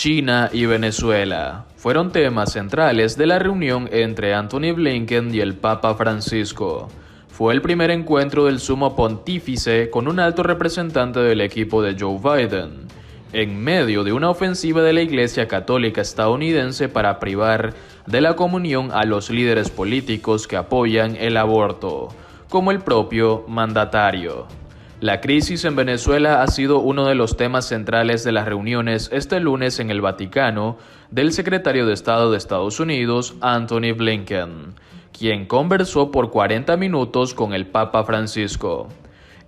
China y Venezuela fueron temas centrales de la reunión entre Antony Blinken y el Papa Francisco. Fue el primer encuentro del sumo pontífice con un alto representante del equipo de Joe Biden, en medio de una ofensiva de la Iglesia Católica estadounidense para privar de la comunión a los líderes políticos que apoyan el aborto, como el propio mandatario. La crisis en Venezuela ha sido uno de los temas centrales de las reuniones este lunes en el Vaticano del secretario de Estado de Estados Unidos, Antony Blinken, quien conversó por 40 minutos con el Papa Francisco.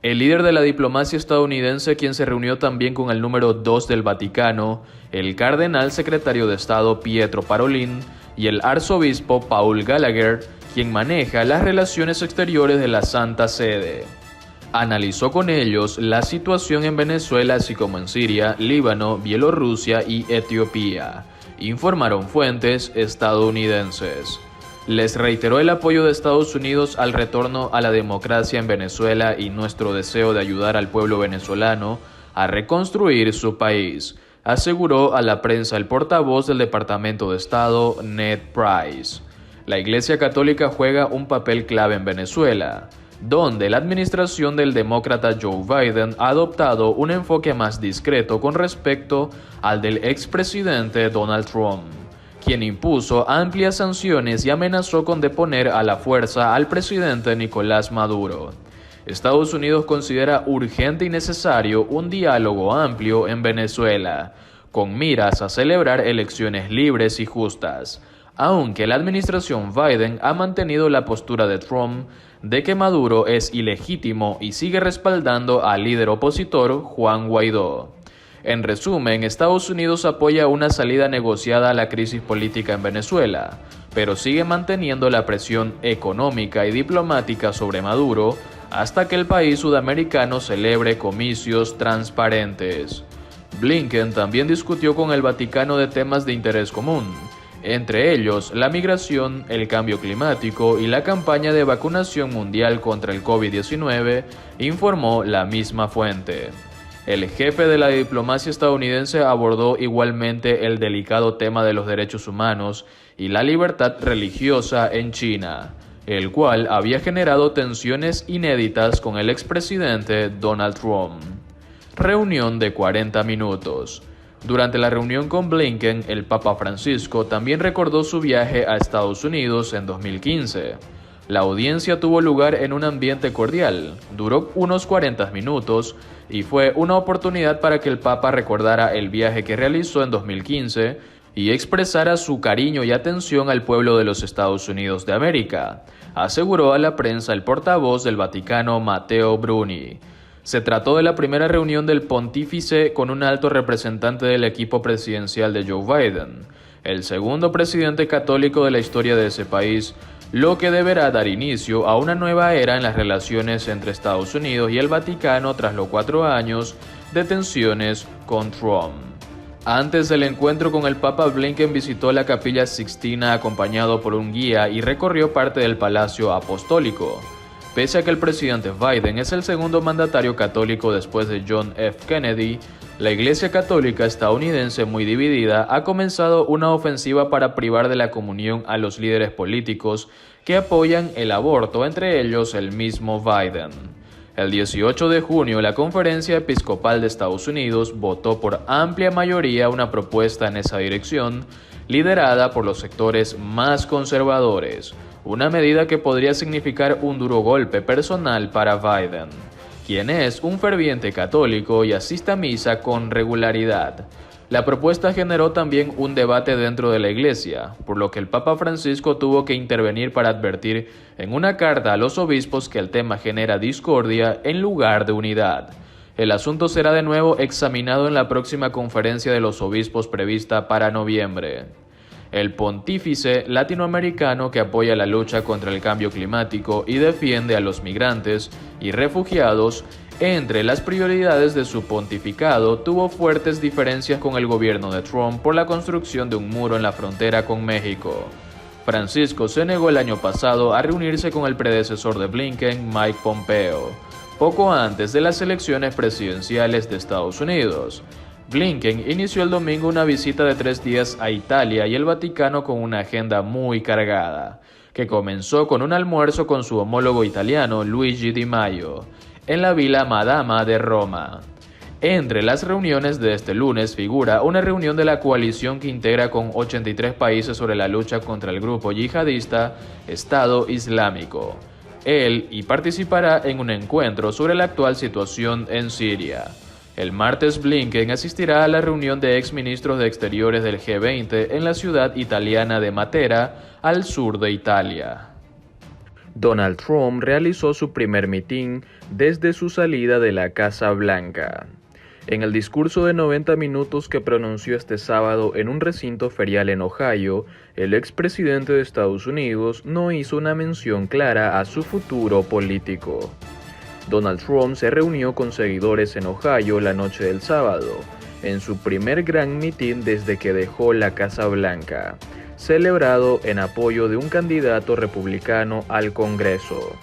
El líder de la diplomacia estadounidense, quien se reunió también con el número 2 del Vaticano, el cardenal secretario de Estado Pietro Parolin y el arzobispo Paul Gallagher, quien maneja las relaciones exteriores de la Santa Sede. Analizó con ellos la situación en Venezuela, así como en Siria, Líbano, Bielorrusia y Etiopía, informaron fuentes estadounidenses. Les reiteró el apoyo de Estados Unidos al retorno a la democracia en Venezuela y nuestro deseo de ayudar al pueblo venezolano a reconstruir su país, aseguró a la prensa el portavoz del Departamento de Estado, Ned Price. La Iglesia Católica juega un papel clave en Venezuela, donde la administración del demócrata Joe Biden ha adoptado un enfoque más discreto con respecto al del expresidente Donald Trump, quien impuso amplias sanciones y amenazó con deponer a la fuerza al presidente Nicolás Maduro. Estados Unidos considera urgente y necesario un diálogo amplio en Venezuela, con miras a celebrar elecciones libres y justas, aunque la administración Biden ha mantenido la postura de Trump de que Maduro es ilegítimo y sigue respaldando al líder opositor Juan Guaidó. En resumen, Estados Unidos apoya una salida negociada a la crisis política en Venezuela, pero sigue manteniendo la presión económica y diplomática sobre Maduro hasta que el país sudamericano celebre comicios transparentes. Blinken también discutió con el Vaticano de temas de interés común, entre ellos la migración, el cambio climático y la campaña de vacunación mundial contra el COVID-19, informó la misma fuente. El jefe de la diplomacia estadounidense abordó igualmente el delicado tema de los derechos humanos y la libertad religiosa en China, el cual había generado tensiones inéditas con el expresidente Donald Trump. Reunión de 40 minutos. Durante la reunión con Blinken, el Papa Francisco también recordó su viaje a Estados Unidos en 2015. La audiencia tuvo lugar en un ambiente cordial, duró unos 40 minutos y fue una oportunidad para que el Papa recordara el viaje que realizó en 2015 y expresara su cariño y atención al pueblo de los Estados Unidos de América, aseguró a la prensa el portavoz del Vaticano Matteo Bruni. Se trató de la primera reunión del pontífice con un alto representante del equipo presidencial de Joe Biden, el segundo presidente católico de la historia de ese país, lo que deberá dar inicio a una nueva era en las relaciones entre Estados Unidos y el Vaticano tras los 4 años de tensiones con Trump. Antes del encuentro con el Papa, Blinken visitó la Capilla Sixtina acompañado por un guía y recorrió parte del Palacio Apostólico. Pese a que el presidente Biden es el segundo mandatario católico después de John F. Kennedy, la Iglesia Católica estadounidense, muy dividida, ha comenzado una ofensiva para privar de la comunión a los líderes políticos que apoyan el aborto, entre ellos el mismo Biden. El 18 de junio, la Conferencia Episcopal de Estados Unidos votó por amplia mayoría una propuesta en esa dirección, liderada por los sectores más conservadores, una medida que podría significar un duro golpe personal para Biden, quien es un ferviente católico y asiste a misa con regularidad. La propuesta generó también un debate dentro de la Iglesia, por lo que el Papa Francisco tuvo que intervenir para advertir en una carta a los obispos que el tema genera discordia en lugar de unidad. El asunto será de nuevo examinado en la próxima conferencia de los obispos prevista para noviembre. El pontífice latinoamericano que apoya la lucha contra el cambio climático y defiende a los migrantes y refugiados, entre las prioridades de su pontificado, tuvo fuertes diferencias con el gobierno de Trump por la construcción de un muro en la frontera con México. Francisco se negó el año pasado a reunirse con el predecesor de Blinken, Mike Pompeo, poco antes de las elecciones presidenciales de Estados Unidos. Blinken inició el domingo una visita de 3 días a Italia y el Vaticano con una agenda muy cargada, que comenzó con un almuerzo con su homólogo italiano Luigi Di Maio, en la Villa Madama de Roma. Entre las reuniones de este lunes figura una reunión de la coalición que integra con 83 países sobre la lucha contra el grupo yihadista Estado Islámico. Él participará en un encuentro sobre la actual situación en Siria. El martes Blinken asistirá a la reunión de exministros de Exteriores del G20 en la ciudad italiana de Matera, al sur de Italia. Donald Trump realizó su primer mitin desde su salida de la Casa Blanca. En el discurso de 90 minutos que pronunció este sábado en un recinto ferial en Ohio, el expresidente de Estados Unidos no hizo una mención clara a su futuro político. Donald Trump se reunió con seguidores en Ohio la noche del sábado, en su primer gran mitin desde que dejó la Casa Blanca, celebrado en apoyo de un candidato republicano al Congreso.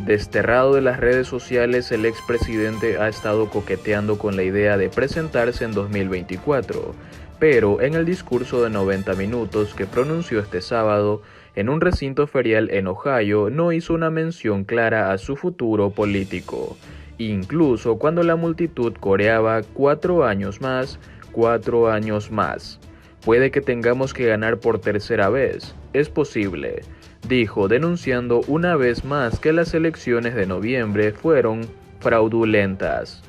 Desterrado de las redes sociales, el expresidente ha estado coqueteando con la idea de presentarse en 2024, pero en el discurso de 90 minutos que pronunció este sábado en un recinto ferial en Ohio no hizo una mención clara a su futuro político, incluso cuando la multitud coreaba 4 años más, 4 años más. Puede que tengamos que ganar por tercera vez, es posible, dijo, denunciando una vez más que las elecciones de noviembre fueron fraudulentas.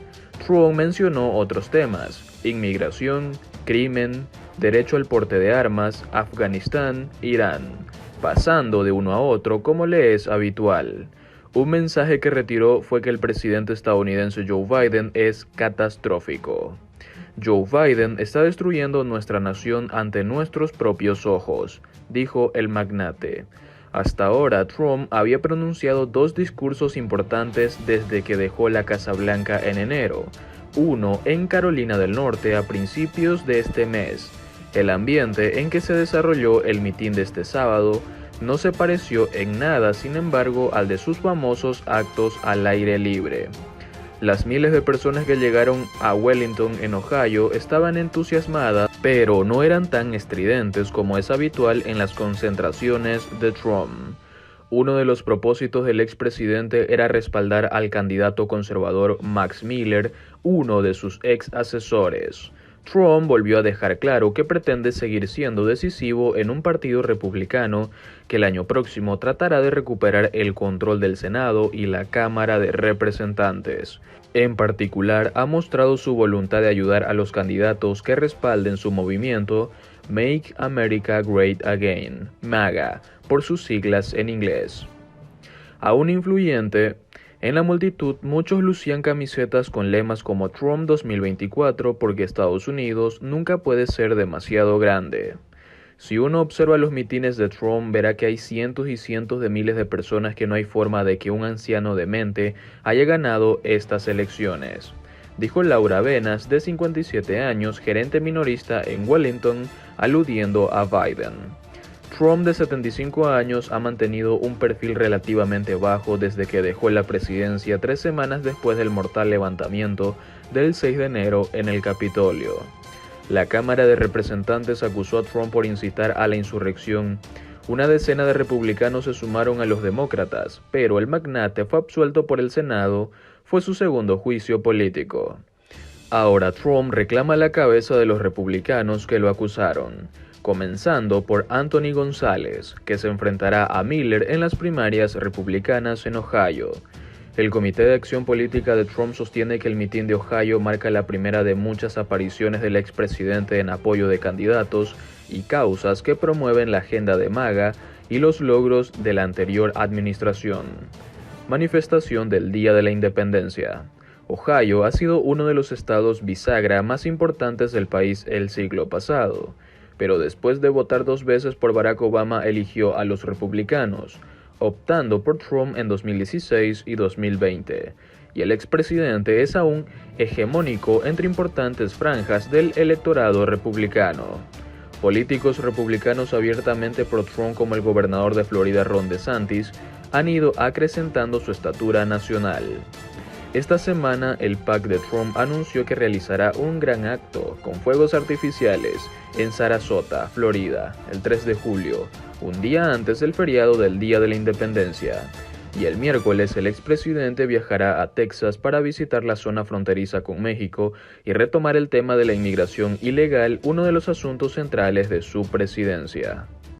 Trump mencionó otros temas: inmigración, crimen, derecho al porte de armas, Afganistán, Irán, pasando de uno a otro como le es habitual. Un mensaje que retiró fue que el presidente estadounidense Joe Biden es catastrófico. Joe Biden está destruyendo nuestra nación ante nuestros propios ojos, dijo el magnate. Hasta ahora, Trump había pronunciado 2 discursos importantes desde que dejó la Casa Blanca en enero, uno en Carolina del Norte a principios de este mes. El ambiente en que se desarrolló el mitin de este sábado no se pareció en nada, sin embargo, al de sus famosos actos al aire libre. Las miles de personas que llegaron a Wellington, en Ohio, estaban entusiasmadas, pero no eran tan estridentes como es habitual en las concentraciones de Trump. Uno de los propósitos del expresidente era respaldar al candidato conservador Max Miller, uno de sus ex asesores. Trump volvió a dejar claro que pretende seguir siendo decisivo en un partido republicano que el año próximo tratará de recuperar el control del Senado y la Cámara de Representantes. En particular, ha mostrado su voluntad de ayudar a los candidatos que respalden su movimiento Make America Great Again, MAGA, por sus siglas en inglés. Aún influyente, en la multitud muchos lucían camisetas con lemas como Trump 2024 porque Estados Unidos nunca puede ser demasiado grande. Si uno observa los mitines de Trump, verá que hay cientos y cientos de miles de personas que no hay forma de que un anciano demente haya ganado estas elecciones, dijo Laura Venas, de 57 años, gerente minorista en Wellington, aludiendo a Biden. Trump, de 75 años, ha mantenido un perfil relativamente bajo desde que dejó la presidencia 3 semanas después del mortal levantamiento del 6 de enero en el Capitolio. La Cámara de Representantes acusó a Trump por incitar a la insurrección. Una decena de republicanos se sumaron a los demócratas, pero el magnate fue absuelto por el Senado. Fue su segundo juicio político. Ahora Trump reclama la cabeza de los republicanos que lo acusaron, comenzando por Anthony González, que se enfrentará a Miller en las primarias republicanas en Ohio. El Comité de Acción Política de Trump sostiene que el mitin de Ohio marca la primera de muchas apariciones del expresidente en apoyo de candidatos y causas que promueven la agenda de MAGA y los logros de la anterior administración. Manifestación del Día de la Independencia. Ohio ha sido uno de los estados bisagra más importantes del país el siglo pasado, pero después de votar 2 veces por Barack Obama eligió a los republicanos, optando por Trump en 2016 y 2020, y el expresidente es aún hegemónico entre importantes franjas del electorado republicano. Políticos republicanos abiertamente pro Trump como el gobernador de Florida Ron DeSantis han ido acrecentando su estatura nacional. Esta semana, el PAC de Trump anunció que realizará un gran acto con fuegos artificiales en Sarasota, Florida, el 3 de julio, un día antes del feriado del Día de la Independencia. Y el miércoles el expresidente viajará a Texas para visitar la zona fronteriza con México y retomar el tema de la inmigración ilegal, uno de los asuntos centrales de su presidencia.